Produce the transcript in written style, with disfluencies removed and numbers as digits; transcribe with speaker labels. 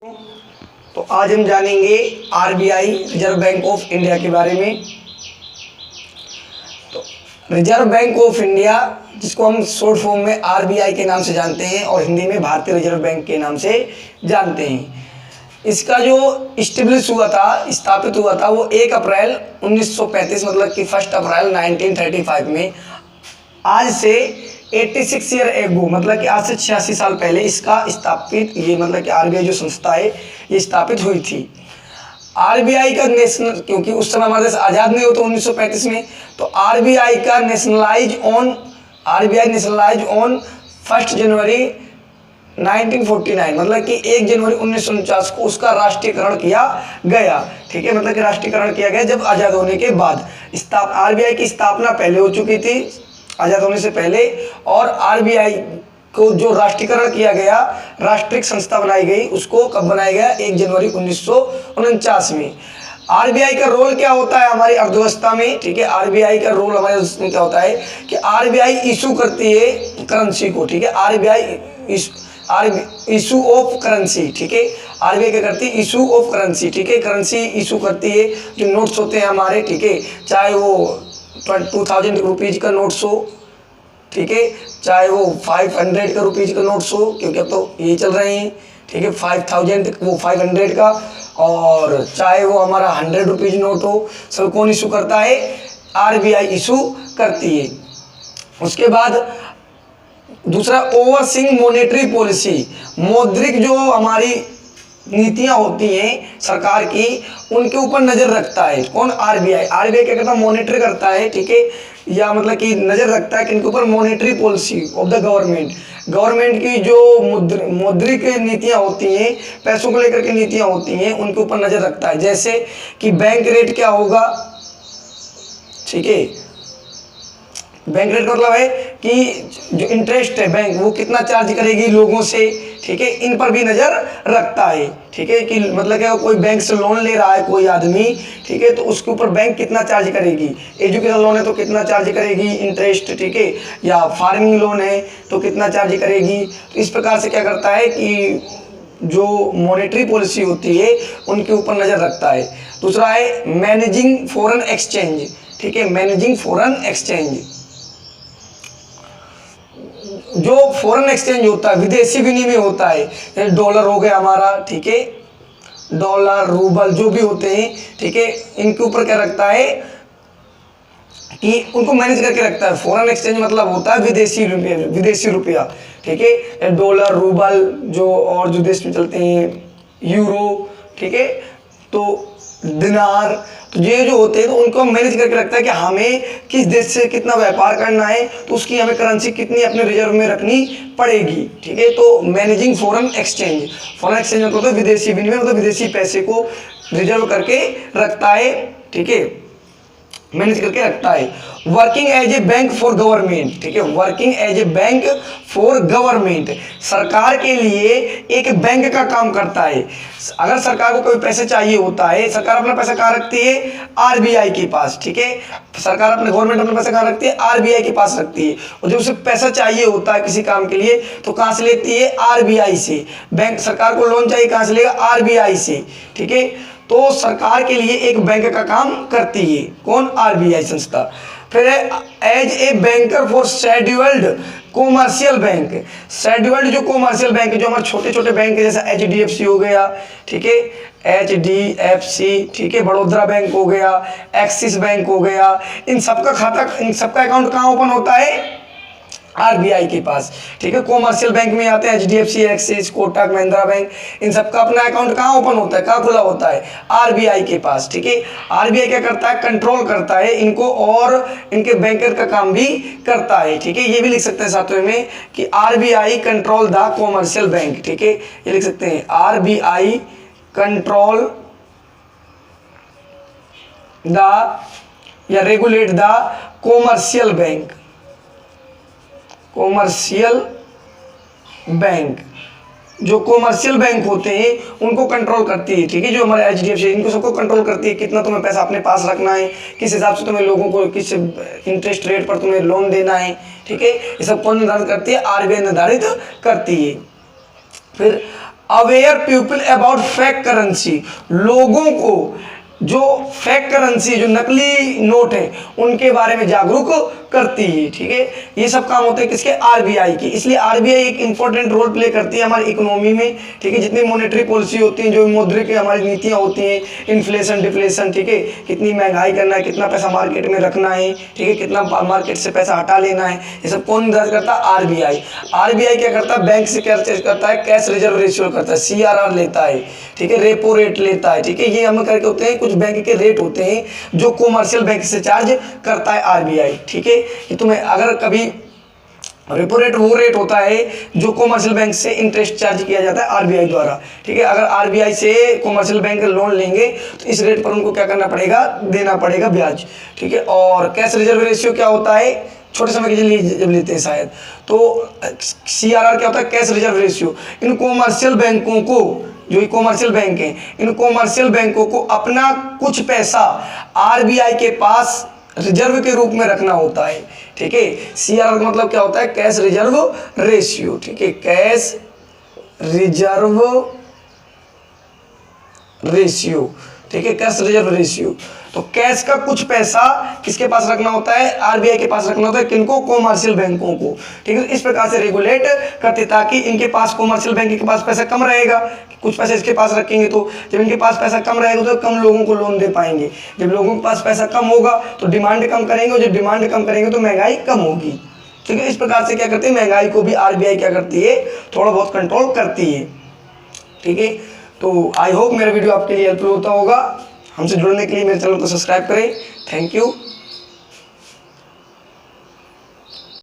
Speaker 1: तो आज हम जानेंगे RBI reserve bank of India के बारे में। तो रिजर्व बैंक ऑफ इंडिया, जिसको हम शॉर्ट फॉर्म में आरबीआई के नाम से जानते हैं और हिंदी में भारतीय रिजर्व बैंक के नाम से जानते हैं, इसका जो इस्टेब्लिश हुआ था, स्थापित हुआ था, वो 1 अप्रैल 1935 मतलब कि 1 अप्रैल 1935 में, आज से 86 ईयर एगो मतलब कि आज से 86 साल पहले इसका स्थापित, ये मतलब कि आरबीआई जो संस्था है ये स्थापित हुई थी। आरबीआई का नेशनल, क्योंकि उस समय हमारा देश आज़ाद नहीं होता 1935 में, तो आरबीआई नेशनलाइज ऑन 1 जनवरी 1949 मतलब कि 1 जनवरी 1949 को उसका राष्ट्रीयकरण किया गया। ठीक है, मतलब कि राष्ट्रीयकरण किया गया जब आज़ाद होने के बाद। आरबीआई की स्थापना पहले हो चुकी थी आज़ाद होने से पहले, और आरबीआई को जो राष्ट्रीयकरण किया गया, राष्ट्रीय संस्था बनाई गई, उसको कब बनाया गया? 1 जनवरी 1949 में। आरबीआई का रोल क्या होता है हमारी अर्थव्यवस्था में? ठीक है, आरबीआई का रोल हमारे उसमें क्या होता है कि आरबीआई इशू करती है करेंसी को। ठीक है, आरबीआई इशू ऑफ करेंसी। ठीक है, आरबीआई क्या करती है? Issue of currency. ठीक है, करेंसी इशू करती है, जो नोट्स होते हैं हमारे, ठीक है, चाहे वो 2000 रुपीज़ का नोट्स हो, ठीक है, चाहे वो 500 का रुपीज़ का नोट्स हो, क्योंकि अब तो यही चल रहे हैं। ठीक है, 5000 वो 500 का, और चाहे वो हमारा 100 रुपीज़ नोट हो, सब कौन इशू करता है? आरबीआई इशू करती है। उसके बाद दूसरा, ओवरसीइंग मॉनेटरी पॉलिसी, मौद्रिक जो हमारी नीतियां होती हैं सरकार की, उनके ऊपर नजर रखता है कौन? आरबीआई। आरबीआई क्या करता है? मॉनिटर करता है। ठीक है, या मतलब कि नजर रखता है कि इनके ऊपर monetary policy of the government की जो मौद्रिक नीतियां होती हैं, पैसों को लेकर के नीतियां होती हैं, उनके ऊपर नजर रखता है। जैसे कि बैंक रेट क्या होगा, ठीक है, बैंक रेट मतलब है कि जो इंटरेस्ट है बैंक वो कितना चार्ज करेगी लोगों से। ठीक है, इन पर भी नज़र रखता है। ठीक है, कि मतलब क्या, कोई बैंक से लोन ले रहा है कोई आदमी, ठीक है, तो उसके ऊपर बैंक कितना चार्ज करेगी। एजुकेशन लोन है तो कितना चार्ज करेगी इंटरेस्ट, ठीक है, या फार्मिंग लोन है तो कितना चार्ज करेगी। तो इस प्रकार से क्या करता है कि जो मॉनेटरी पॉलिसी होती है उनके ऊपर नज़र रखता है। दूसरा है मैनेजिंग फॉरेन एक्सचेंज। ठीक है, मैनेजिंग फॉरेन एक्सचेंज, जो फॉरेन एक्सचेंज होता है, विदेशी विनिमय होता है, डॉलर हो गया हमारा, ठीक है, डॉलर, रूबल जो भी होते हैं, ठीक है, इनके ऊपर क्या रखता है कि उनको मैनेज करके रखता है। फॉरेन एक्सचेंज मतलब होता है विदेशी रुपया। ठीक है, डॉलर, रूबल जो और जो देश में चलते हैं, यूरो, ठीक है, तो दिनार, तो ये जो होते हैं तो उनको मैनेज करके रखता है कि हमें किस देश से कितना व्यापार करना है, तो उसकी हमें करेंसी कितनी अपने रिजर्व में रखनी पड़ेगी। ठीक है, तो मैनेजिंग फॉरेन एक्सचेंज मतलब तो विदेशी विनिमय, मतलब विदेशी पैसे को रिजर्व करके रखता है। ठीक है, मैनेज करके रखता है। Working as a bank for government. ठीक है, working as a bank for government, सरकार के लिए एक बैंक का काम करता है। अगर सरकार को कोई पैसे चाहिए होता है, सरकार अपना पैसा कहाँ रखती है? आरबीआई के पास। ठीक है, सरकार गवर्नमेंट अपना पैसा कहाँ रखती है? आरबीआई के पास रखती है। और जब उसे पैसा चाहिए होता है किसी काम के लिए तो कहाँ से लेती है? आरबीआई से। बैंक, सरकार को लोन चाहिए कहाँ से लेगा? आरबीआई से। ठीक है, तो सरकार के लिए एक बैंक का काम करती है कौन? आरबीआई संस्था। फिर as a banker for scheduled commercial bank. Scheduled जो कॉमर्शियल बैंक है, जो हमारे छोटे छोटे बैंक है, जैसे एचडीएफसी हो गया, ठीक है, एचडीएफसी, ठीक है, बड़ौदा बैंक हो गया, एक्सिस बैंक हो गया, इन सबका खाता, इन सबका अकाउंट कहाँ ओपन होता है? आरबीआई के पास। ठीक है, कॉमर्शियल बैंक में आते हैं HDFC, Axis, Kotak Mahindra bank, इन सबका अपना अकाउंट कहाँ ओपन होता है, कहाँ खुला होता है? आरबीआई के पास। ठीक है, आरबीआई क्या करता है? कंट्रोल करता है इनको, और इनके बैंकर का काम भी करता है। ठीक है, ये भी लिख सकते हैं साथ में कि RBI control the commercial bank. ठीक है, ये लिख सकते हैं आरबीआई कंट्रोल द या regulate the commercial bank. Commercial bank, जो कॉमर्शियल बैंक होते हैं उनको कंट्रोल करती है। ठीक है, जो हमारे एचडीएफसी, इनको सबको कंट्रोल करती है, कितना तुम्हें पैसा अपने पास रखना है, किस हिसाब से तुम्हें लोगों को किस इंटरेस्ट रेट पर तुम्हें लोन देना है। ठीक है, ये सब कौन निर्धारित करती है? आरबीआई निर्धारित करती है। फिर aware people about fake currency, लोगों को जो फेक करेंसी, जो नकली नोट है, उनके बारे में जागरूक करती है। ठीक है, ये सब काम होते हैं किसके, आरबीआई की। इसलिए आरबीआई एक इंपॉर्टेंट रोल प्ले करती है हमारी इकोनॉमी में। ठीक है, जितनी मॉनेटरी पॉलिसी होती है, जो मौद्रिक हमारी नीतियां होती हैं, इन्फ्लेशन डिफ्लेशन, ठीक है, कितनी महंगाई करना है, कितना पैसा मार्केट में रखना है, ठीक है, कितना मार्केट से पैसा हटा लेना है, ये सब कौन निर्धारित करता है, आरबीआई। आरबीआई क्या करता है, बैंक से क्या करता है, कैश रिजर्व रेशियो करता है, सीआरआर लेता है, ठीक है, रेपो रेट लेता है। ठीक है, ये हम करके होते हैं, कुछ बैंक के रेट होते हैं जो कॉमर्शियल बैंक से चार्ज करता है आरबीआई। ठीक है, कि तुम्हें अगर कभी रेपो रेट वो रेट होता है जो कॉमर्शियल बैंक से इंटरेस्ट चार्ज किया जाता है आरबीआई द्वारा। ठीक है, अगर आरबीआई से कॉमर्शियल बैंक लोन लेंगे तो इस रेट पर उनको क्या करना पड़ेगा, देना पड़ेगा ब्याज। ठीक है, और कैश रिजर्व रेशियो क्या होता है, छोटे समय के लिए जब लेते हैं शायद, तो सीआरआर क्या होता है, कैश रिजर्व रेशियो। इन कॉमर्शियल बैंकों को, जो कॉमर्शियल बैंक हैं, इन कॉमर्शियल बैंकों को अपना कुछ पैसा आरबीआई के पास रिजर्व के रूप में रखना होता है। ठीक है, सीआरआर का मतलब क्या होता है, कैश रिजर्व रेशियो। ठीक है, कैश रिजर्व रेशियो। ठीक है, कैश रिजर्व रेशियो। तो कैश का कुछ पैसा किसके पास रखना होता है, आरबीआई के पास रखना होता है, किनको, कॉमर्शियल बैंकों को। ठीक है, इस प्रकार से रेगुलेट करते ताकि इनके पास, कॉमर्शियल बैंक के पास पैसा कम रहेगा, कुछ पैसे इसके पास रखेंगे तो जब इनके पास पैसा कम रहेगा तो कम लोगों को लोन दे पाएंगे। जब लोगों के पास पैसा कम होगा तो डिमांड कम करेंगे, और जब डिमांड कम करेंगे तो महंगाई कम होगी। ठीक है, इस प्रकार से क्या करते हैं, महंगाई को भी आरबीआई क्या करती है, थोड़ा बहुत कंट्रोल करती है। ठीक है, तो आई होप मेरा वीडियो आपके लिए हेल्पफुल होता होगा। हमसे जुड़ने के लिए मेरे चैनल को सब्सक्राइब करें। Thank you.